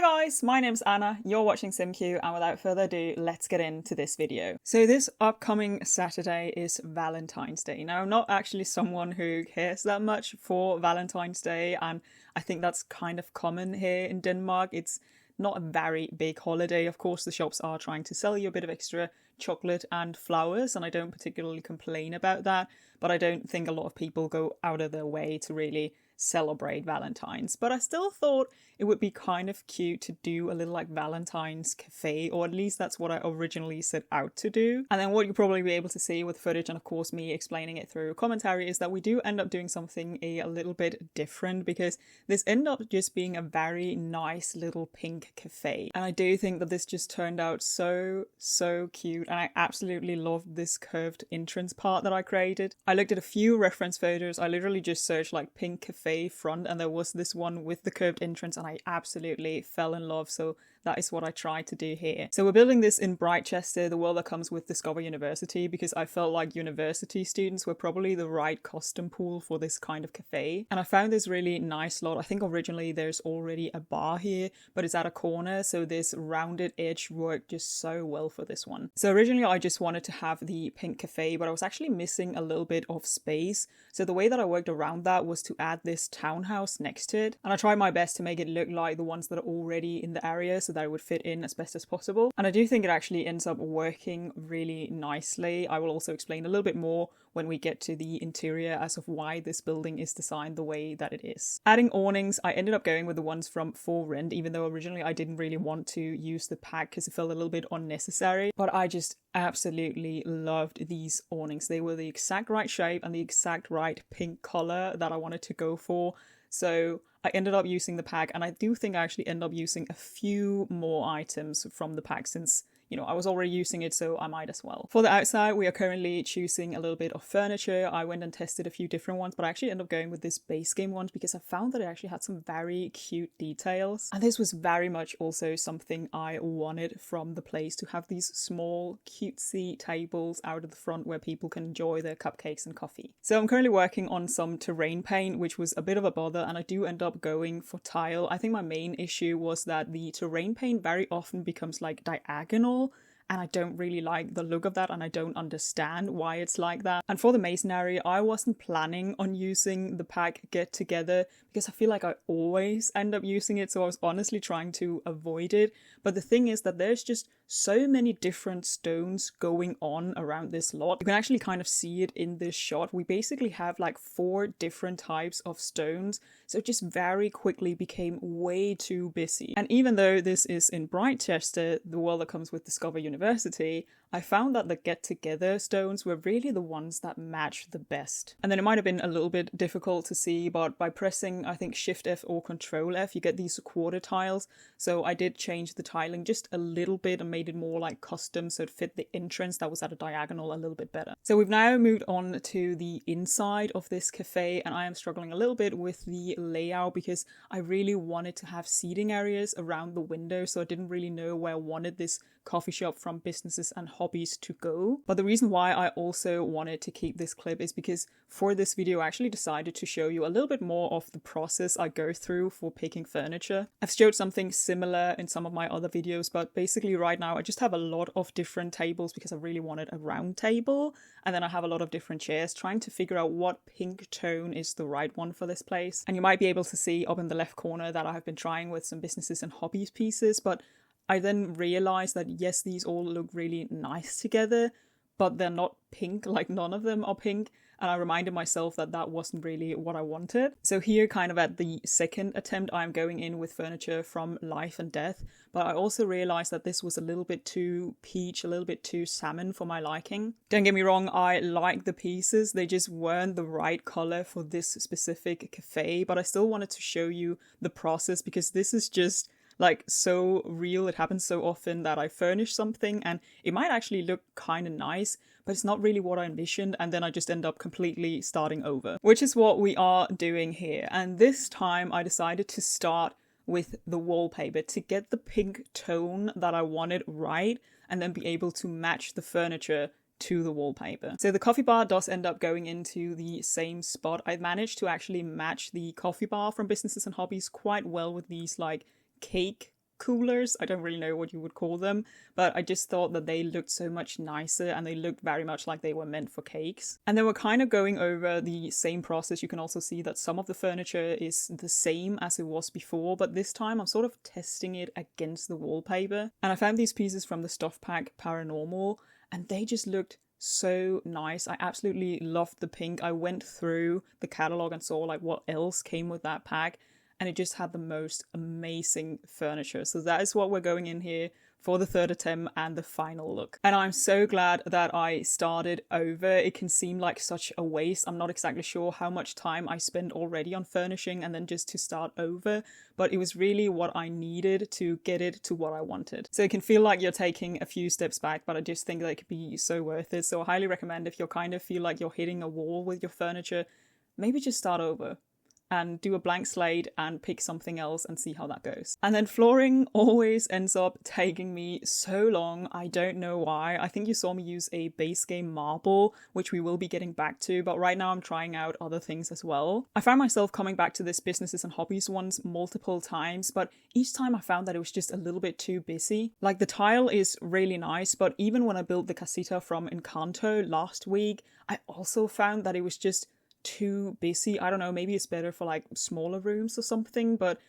guys, my name's Anna, you're watching simcue, and without further ado, let's get into this video. So this upcoming Saturday is Valentine's Day. Now, I'm not actually someone who cares that much for Valentine's Day, and I think that's kind of common here in Denmark. It's not a very big holiday. Of course, the shops are trying to sell you a bit of extra chocolate and flowers, and I don't particularly complain about that, but I don't think a lot of people go out of their way to really celebrate Valentine's. But I still thought it would be kind of cute to do a little like Valentine's cafe, or at least that's what I originally set out to do. And then what you'll probably be able to see with footage, and of course me explaining it through commentary, is that we do end up doing something a little bit different, because this ended up just being a very nice little pink cafe. And I do think that this just turned out so cute, and I absolutely loved this curved entrance part that I created. I looked at a few reference photos. I literally just searched like pink cafe front, and there was this one with the curved entrance, and I absolutely fell in love. So that is what I tried to do here. So we're building this in Britechester, the world that comes with Discover University, because I felt like university students were probably the right custom pool for this kind of cafe. And I found this really nice lot. I think originally there's already a bar here, but it's at a corner, so this rounded edge worked just so well for this one. So originally I just wanted to have the pink cafe, but I was actually missing a little bit of space. So the way that I worked around that was to add this townhouse next to it. And I tried my best to make it look like the ones that are already in the area, so that it would fit in as best as possible. And I do think it actually ends up working really nicely. I will also explain a little bit more when we get to the interior as of why this building is designed the way that it is. Adding awnings, I ended up going with the ones from For Rent, even though originally I didn't really want to use the pack because it felt a little bit unnecessary. But I just absolutely loved these awnings. They were the exact right shape and the exact right pink color that I wanted to go for. So I ended up using the pack, and I do think I actually ended up using a few more items from the pack since, you know, I was already using it, so I might as well. For the outside, we are currently choosing a little bit of furniture. I went and tested a few different ones, but I actually ended up going with this base game one because I found that it actually had some very cute details. And this was very much also something I wanted from the place, to have these small cutesy tables out at the front where people can enjoy their cupcakes and coffee. So I'm currently working on some terrain paint, which was a bit of a bother, and I do end up going for tile. I think my main issue was that the terrain paint very often becomes like diagonal, and I don't really like the look of that, and I don't understand why it's like that. And for the masonry, I wasn't planning on using the pack Get Together because I feel like I always end up using it, so I was honestly trying to avoid it. But the thing is that there's just so many different stones going on around this lot. You can actually kind of see it in this shot. We basically have like 4 different types of stones, so it just very quickly became way too busy. And even though this is in Britechester, the world that comes with Discover University, I found that the Get Together stones were really the ones that matched the best. And then it might have been a little bit difficult to see, but by pressing, I think, Shift F or Control F, you get these quarter tiles. So I did change the tiling just a little bit and made it more like custom, so it fit the entrance that was at a diagonal a little bit better. So we've now moved on to the inside of this cafe, and I am struggling a little bit with the layout because I really wanted to have seating areas around the window, so I didn't really know where I wanted this coffee shop from Businesses and Hobbies to go. But the reason why I also wanted to keep this clip is because for this video I actually decided to show you a little bit more of the process I go through for picking furniture. I've showed something similar in some of my other videos, but basically right now I just have a lot of different tables because I really wanted a round table, and then I have a lot of different chairs trying to figure out what pink tone is the right one for this place. And you might be able to see up in the left corner that I have been trying with some Businesses and Hobbies pieces, but I then realized that yes, these all look really nice together, but they're not pink, like none of them are pink. And I reminded myself that that wasn't really what I wanted. So here, kind of at the second attempt, I'm going in with furniture from Life and Death. But I also realized that this was a little bit too peach, a little bit too salmon for my liking. Don't get me wrong, I like the pieces. They just weren't the right color for this specific cafe. But I still wanted to show you the process because this is just like so real. It happens so often that I furnish something and it might actually look kind of nice, but it's not really what I envisioned, and then I just end up completely starting over, which is what we are doing here. And this time I decided to start with the wallpaper to get the pink tone that I wanted right, and then be able to match the furniture to the wallpaper. So the coffee bar does end up going into the same spot. I managed to actually match the coffee bar from Businesses and Hobbies quite well with these like cake coolers. I don't really know what you would call them, but I just thought that they looked so much nicer and they looked very much like they were meant for cakes. And then we're kind of going over the same process. You can also see that some of the furniture is the same as it was before, but this time I'm sort of testing it against the wallpaper. And I found these pieces from the stuff pack Paranormal, and they just looked so nice. I absolutely loved the pink. I went through the catalog and saw like what else came with that pack, and it just had the most amazing furniture. So that is what we're going in here for the third attempt and the final look. And I'm so glad that I started over. It can seem like such a waste. I'm not exactly sure how much time I spent already on furnishing and then just to start over, but it was really what I needed to get it to what I wanted. So it can feel like you're taking a few steps back, but I just think that it could be so worth it. So I highly recommend, if you kind of feel like you're hitting a wall with your furniture, maybe just start over and do a blank slate and pick something else and see how that goes. And then flooring always ends up taking me so long. I don't know why. I think you saw me use a base game marble, which we will be getting back to, but right now I'm trying out other things as well. I found myself coming back to this businesses and hobbies ones multiple times, but each time I found that it was just a little bit too busy. Like, the tile is really nice, but even when I built the casita from Encanto last week, I also found that it was just too busy. I don't know, maybe it's better for like smaller rooms or something, but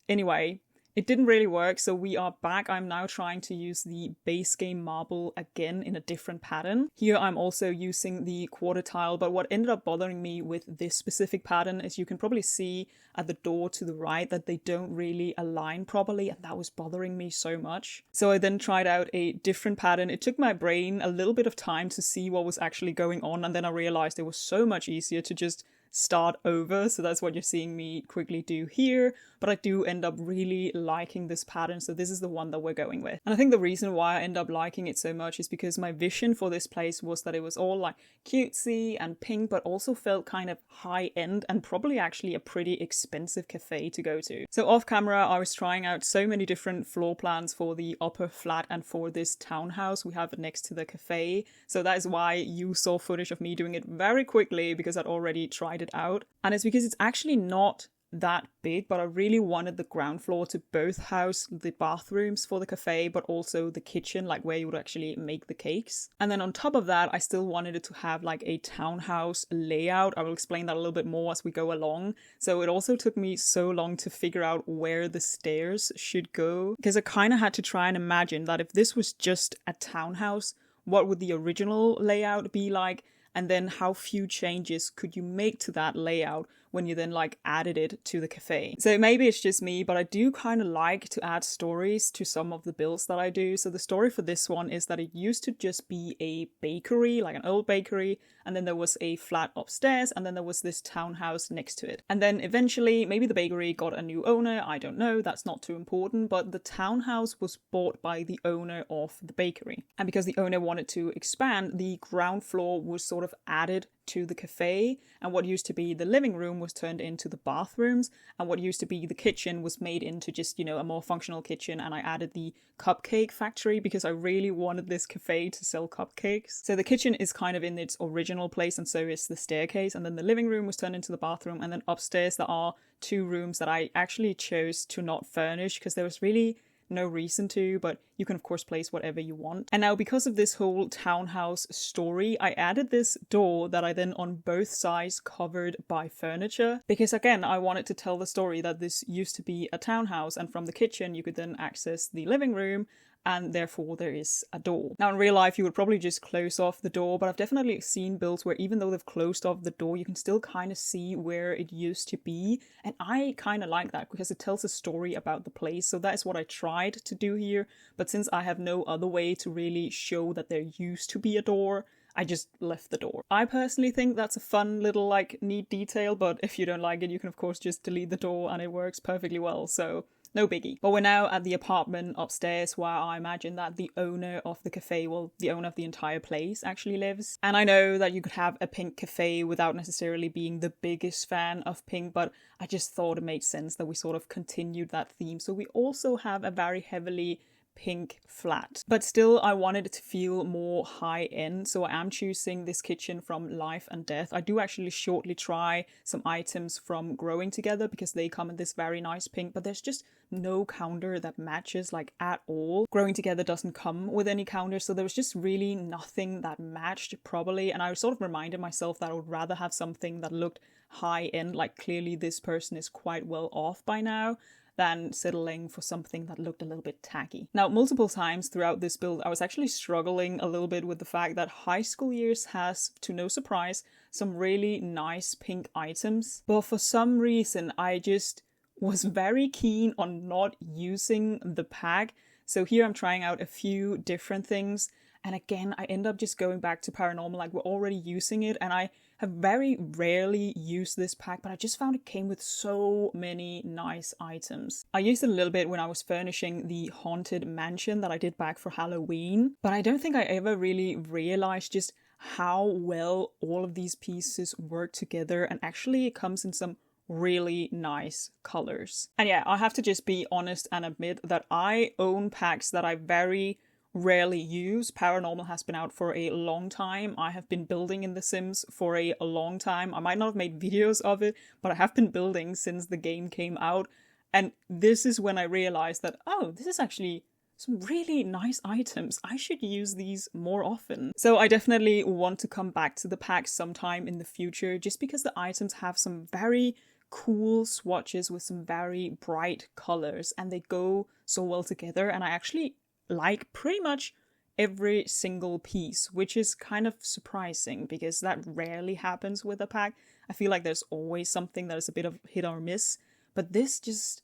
anyway, it didn't really work, so we are back. I'm now trying to use the base game marble again in a different pattern. Here I'm also using the quarter tile, but what ended up bothering me with this specific pattern is you can probably see at the door to the right that they don't really align properly, and that was bothering me so much. So I then tried out a different pattern. It took my brain a little bit of time to see what was actually going on, and then I realized it was so much easier to just start over. So that's what you're seeing me quickly do here, but I do end up really liking this pattern, so this is the one that we're going with. And I think the reason why I end up liking it so much is because my vision for this place was that it was all like cutesy and pink, but also felt kind of high end and probably actually a pretty expensive cafe to go to. So off camera I was trying out so many different floor plans for the upper flat and for this townhouse we have next to the cafe, so that is why you saw footage of me doing it very quickly, because I'd already tried it out. And it's because it's actually not that big, but I really wanted the ground floor to both house the bathrooms for the cafe, but also the kitchen, like where you would actually make the cakes. And then on top of that, I still wanted it to have like a townhouse layout. I will explain that a little bit more as we go along. So it also took me so long to figure out where the stairs should go, because I kind of had to try and imagine that if this was just a townhouse, what would the original layout be like? And then how few changes could you make to that layout when you then like added it to the cafe. So maybe it's just me, but I do kind of like to add stories to some of the builds that I do. So the story for this one is that it used to just be a bakery, like an old bakery, and then there was a flat upstairs, and then there was this townhouse next to it. And then eventually maybe the bakery got a new owner, I don't know, that's not too important, but the townhouse was bought by the owner of the bakery. And because the owner wanted to expand, the ground floor was sort of added to the cafe, and what used to be the living room was turned into the bathrooms, and what used to be the kitchen was made into just, you know, a more functional kitchen. And I added the cupcake factory because I really wanted this cafe to sell cupcakes. So the kitchen is kind of in its original place, and so is the staircase, and then the living room was turned into the bathroom, and then upstairs there are two rooms that I actually chose to not furnish because there was really no reason to, but you can of course place whatever you want. And now because of this whole townhouse story, I added this door that I then on both sides covered by furniture, because again I wanted to tell the story that this used to be a townhouse, and from the kitchen you could then access the living room, and therefore there is a door. Now in real life you would probably just close off the door, but I've definitely seen builds where even though they've closed off the door, you can still kind of see where it used to be, and I kind of like that because it tells a story about the place. So that is what I tried to do here, but since I have no other way to really show that there used to be a door, I just left the door. I personally think that's a fun little like neat detail, but if you don't like it, you can of course just delete the door and it works perfectly well, so no biggie. But we're now at the apartment upstairs where I imagine that the owner of the cafe, well, the owner of the entire place actually lives. And I know that you could have a pink cafe without necessarily being the biggest fan of pink, but I just thought it made sense that we sort of continued that theme. So we also have a very heavily pink flat. But still, I wanted it to feel more high end, so I am choosing this kitchen from Life and Death. I do actually shortly try some items from Growing Together because they come in this very nice pink, but there's just no counter that matches like at all. Growing Together doesn't come with any counter, so there was just really nothing that matched properly, and I sort of reminded myself that I would rather have something that looked high end, like clearly this person is quite well off by now, than settling for something that looked a little bit tacky. Now, multiple times throughout this build, I was actually struggling a little bit with the fact that high school years has, to no surprise, some really nice pink items. But for some reason, I just was very keen on not using the pack. So here I'm trying out a few different things. And again, I end up just going back to Paranormal, like we're already using it, and I have very rarely used this pack, but I just found it came with so many nice items. I used it a little bit when I was furnishing the haunted mansion that I did back for Halloween, but I don't think I ever really realized just how well all of these pieces work together, and actually it comes in some really nice colors. And yeah, I have to just be honest and admit that I own packs that I very rarely use. Paranormal has been out for a long time. I have been building in The Sims for a long time. I might not have made videos of it, but I have been building since the game came out. And this is when I realized that, oh, this is actually some really nice items. I should use these more often. So I definitely want to come back to the pack sometime in the future, just because the items have some very cool swatches with some very bright colors, and they go so well together. And I actually like pretty much every single piece, which is kind of surprising because that rarely happens with a pack. I feel like there's always something that is a bit of hit or miss, but they're just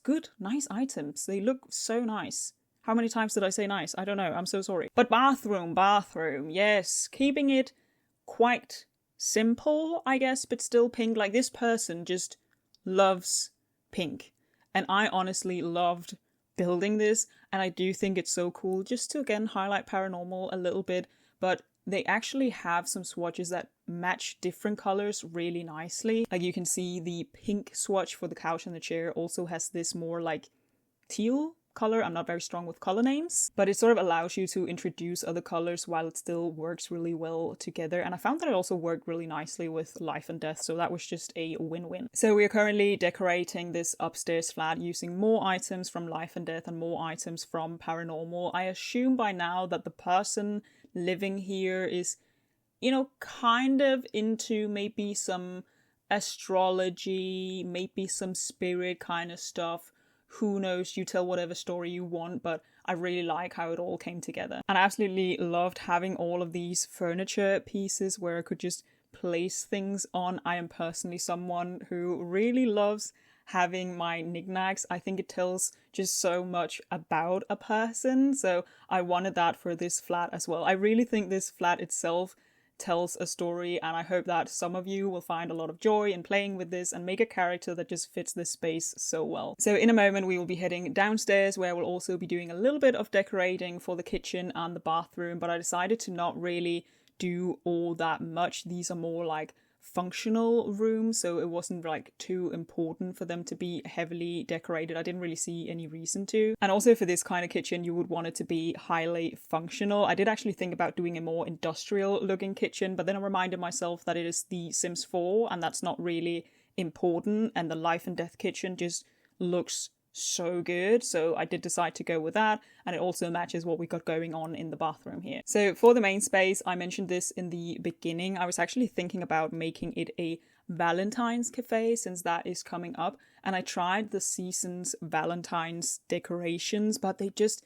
good, nice items. They look so nice. How many times did I say nice? I don't know, I'm so sorry. But bathroom, yes, keeping it quite simple, I guess, but still pink. Like, this person just loves pink, and I honestly loved building this, and I do think it's so cool. Just to again highlight Paranormal a little bit, but they actually have some swatches that match different colors really nicely. Like, you can see the pink swatch for the couch and the chair also has this more like teal color. I'm not very strong with color names, but it sort of allows you to introduce other colors while it still works really well together. And I found that it also worked really nicely with Life and Death, so that was just a win-win. So we are currently decorating this upstairs flat using more items from Life and Death and more items from Paranormal. I assume by now that the person living here is, you know, kind of into maybe some astrology, maybe some spirit kind of stuff. Who knows, you tell whatever story you want, but I really like how it all came together. And I absolutely loved having all of these furniture pieces where I could just place things on. I am personally someone who really loves having my knickknacks. I think it tells just so much about a person, so I wanted that for this flat as well. I really think this flat itself tells a story, and I hope that some of you will find a lot of joy in playing with this and make a character that just fits this space so well. So in a moment we will be heading downstairs, where we'll also be doing a little bit of decorating for the kitchen and the bathroom, but I decided to not really do all that much. These are more like functional rooms, so it wasn't like too important for them to be heavily decorated. I didn't really see any reason to. And also for this kind of kitchen, you would want it to be highly functional. I did actually think about doing a more industrial looking kitchen, but then I reminded myself that it is the Sims 4 and that's not really important, and the Life and Death kitchen just looks so good, so I did decide to go with that, and it also matches what we got going on in the bathroom here. So for the main space, I mentioned this in the beginning, I was actually thinking about making it a Valentine's cafe, since that is coming up, and I tried the season's Valentine's decorations, but they just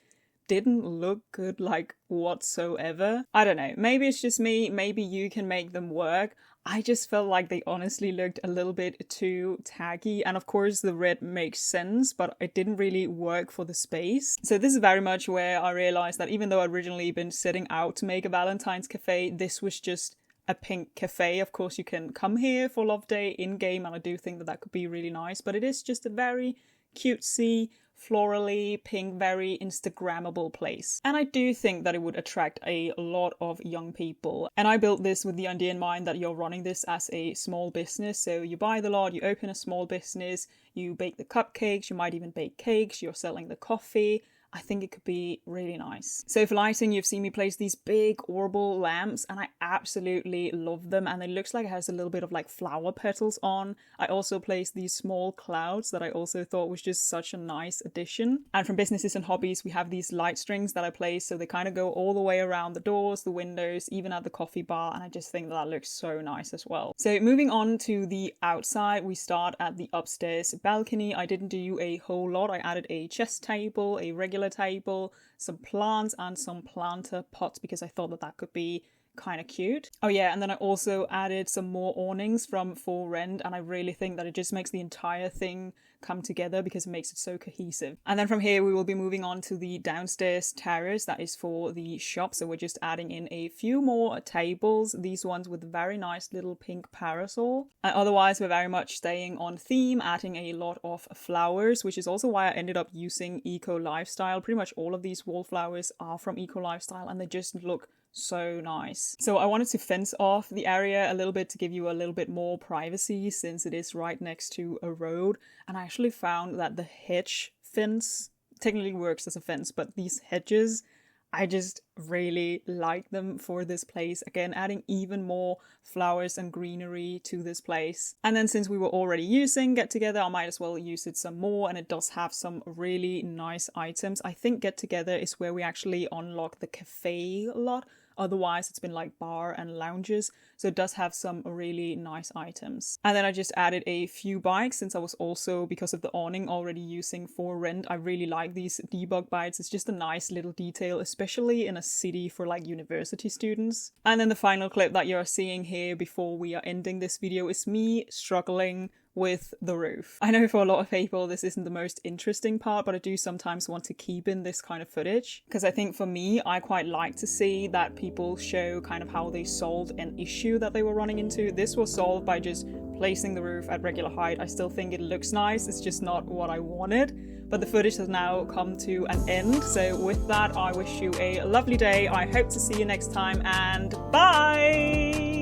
didn't look good like whatsoever. I don't know, maybe it's just me, maybe you can make them work. I just felt like they honestly looked a little bit too tacky, and of course the red makes sense, but it didn't really work for the space. So this is very much where I realized that even though I'd originally been setting out to make a Valentine's cafe, this was just a pink cafe. Of course you can come here for Love Day in-game, and I do think that that could be really nice, but it is just a very cutesy, florally pink, very Instagrammable place. And I do think that it would attract a lot of young people. And I built this with the idea in mind that you're running this as a small business. So you buy the lot, you open a small business, you bake the cupcakes, you might even bake cakes, you're selling the coffee. I think it could be really nice. So for lighting, you've seen me place these big orbital lamps, and I absolutely love them, and it looks like it has a little bit of like flower petals on. I also placed these small clouds that I also thought was just such a nice addition. And from Businesses and Hobbies, we have these light strings that I placed, so they kind of go all the way around the doors, the windows, even at the coffee bar, and I just think that looks so nice as well. So moving on to the outside, we start at the upstairs balcony. I didn't do a whole lot. I added a chess table, a regular table, some plants, and some planter pots because I thought that that could be kind of cute. Oh yeah, and then I also added some more awnings from For Rent, and I really think that it just makes the entire thing come together because it makes it so cohesive. And then from here we will be moving on to the downstairs terrace that is for the shop, so we're just adding in a few more tables, these ones with very nice little pink parasol. And otherwise we're very much staying on theme, adding a lot of flowers, which is also why I ended up using Eco Lifestyle. Pretty much all of these wallflowers are from Eco Lifestyle and they just look so nice. So I wanted to fence off the area a little bit to give you a little bit more privacy since it is right next to a road, and I actually found that the hedge fence technically works as a fence, but these hedges, I just really like them for this place. Again, adding even more flowers and greenery to this place. And then since we were already using Get Together, I might as well use it some more, and it does have some really nice items. I think Get Together is where we actually unlock the cafe a lot. Otherwise, it's been like bar and lounges, so it does have some really nice items. And then I just added a few bikes since I was also, because of the awning, already using For Rent. I really like these debug bikes. It's just a nice little detail, especially in a city for like university students. And then the final clip that you're seeing here before we are ending this video is me struggling with the roof. I know for a lot of people this isn't the most interesting part, but I do sometimes want to keep in this kind of footage because I think for me, I quite like to see that people show kind of how they solved an issue that they were running into. This was solved by just placing the roof at regular height. I still think it looks nice, it's just not what I wanted. But the footage has now come to an end. So with that, I wish you a lovely day. I hope to see you next time, and bye!